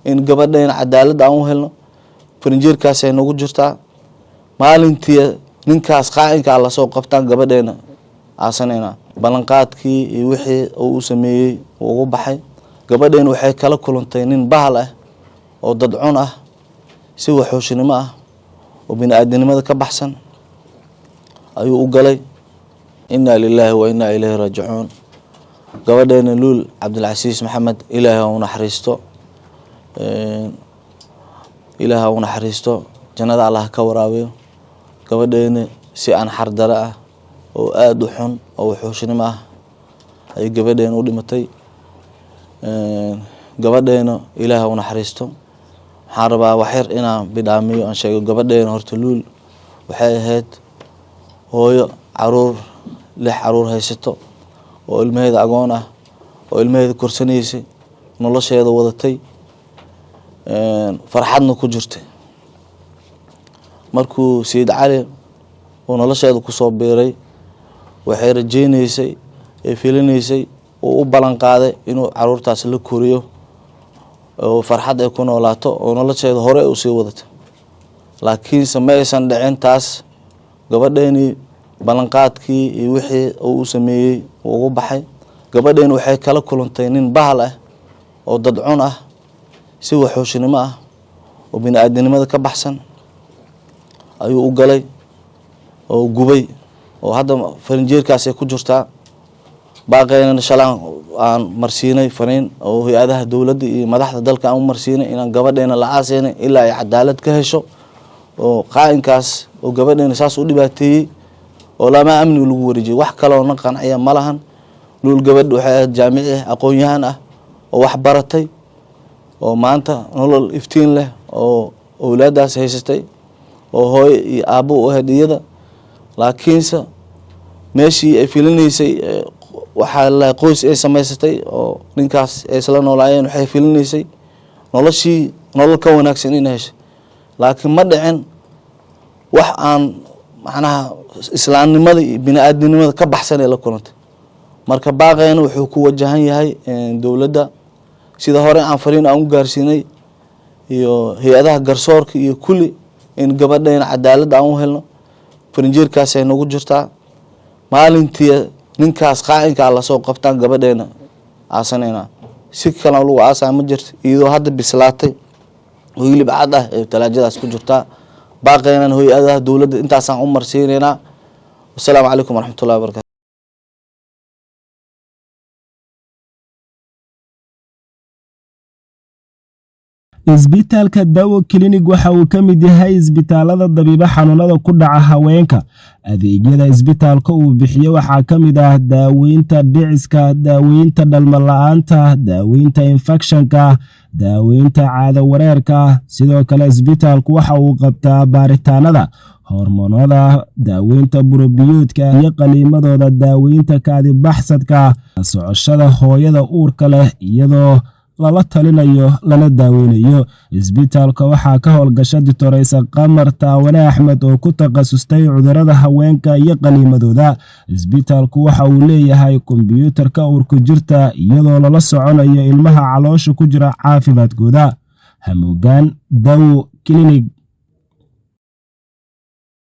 in gabadheena cadaalad aan u helno farinjeerkaas ay nagu jirtaa maalintii ninkaas qaa'inka la soo qabtaan gabadheena aasanayna balanqaadkii iyo wixii uu sameeyay ugu baxay gabadheena waxay kala kulantay nin bahal ah oo dadcun ah si waxooshinimo ah oo bini'aadanimada ka baxsan ayuu u galay inna lillahi wa inna ilayhi raaji'uun gabadheena Luul Cabdilcasiis Maxamed ilaahay uu naxariisto ilaahay uu naxariisto jannada Allah ka waraabiyo gabadheena si aan xardara ah oo aad u xun oo waxooshinimo ah ay gabadheena u dhimatay gabadheena ilaahay uu naxariisto waxaan rabaa wax yar inaan bidhaamiyo aan sheego gabadheena horta Luul waxay ahayd hooyo caruur 6 caruur haysato oo ilmaheeda agoon ah oo ilmaheeda korsanaysay nolosheeda wadatay farxadna ku jirtay markuu Sayid Cali oo nolosheeda ku soo beeray waxay rajaynaysay ee fiilinaysay oo u balan qaaday inuu caruurtaas la koriyo oo farxad ay ku noolaato oo nolosheeda hore u sii wadato laakiin sameeysan dhicin taas gabadheeni balanqaadkii iyo wixii uu sameeyay ugu baxay gabadheena waxay kala kulantay nin bahal ah oo dadcun ah si waxooshinimo ah oo bini'aadanimada ka baxsan ayuu u galay oo gubay oo hadda farinjeerkaas ay ku jirtaa baaqeena shalaan aan marsiinay fariin oo hay'adaha dawladda iyo madaxda dalka aan marsiinay inaan gabadheena la aaseynay ilaa ay cadaalad ka hesho oo qaa'inkaas oo gabadheena saas u dhibaateeyay oo lama amni lagu wareejiyay wax kale oo qanciya malahan Luul gabadh waxay ahayd jaamici aqoon-yahan ah oo wax baratay oo maanta nolol iftiin leh oo awlaadaas haysatay oo hooyo iyo aabbo u ahayd iyada laakiinse meeshii ay filinaysay waxa la qoys ay samaysatay oo ninkaas ay isla noolaayeen waxay filinaysay nolol ka wanaagsan in hesho laakiin ma dhicin wax aan macnaha islaamnimada iyo bini'aadanimada ka baxsan ee la kulantay marka baaqeena wuxuu ku wajahan yahay dawladda sida hore aan fariin aan u gaarsiinay iyo hay'adaha garsoorka iyo kulli in gabadheena cadaalad aan u helno farinjeerkaas ay nagu jirtaa maalintii ninkaas qaa'inka la soo qabtaan gabadheena aasanayna si kale lagu aasaa ma jirto iyadoo hadda bislaatay oo hilib cad ah ee talaajadaas ku jirtaa باقينا هو هذا دولة أنت أصلا عمر سيرنا والسلام عليكم ورحمة الله وبركاته. isbitaalka Dawo Clinic waxa uu ka mid yahay isbitaalada dabiiba xanuunada ku dhaca haweenka adeegyada isbitaalka uu bixiyo waxa ka mid ah daaweynta dhiciska daaweynta dhalmo la'aanta daaweynta infectionka daaweynta caado wareerka sidoo kale isbitaalku waxa uu qabtaa baaritaanada hormoonada daaweynta burobiyoodka iyo qaliimadooda daaweynta kaadi baxsadka socoshada hooyada uurka leh iyadoo lala talinayo lana daaweynayo isbitaalka waxa ka howlgasha Dr. Qamar Taawane Axmed oo ku takhasustay cudurrada haweenka iyo qaliimadooda isbitaalku waxa uu leeyahay kombiyuutarka uurka jirta iyadoo lala soconayo ilmaha caloosha ku jira caafimaadkooda hamuugaan Dawo Clinic.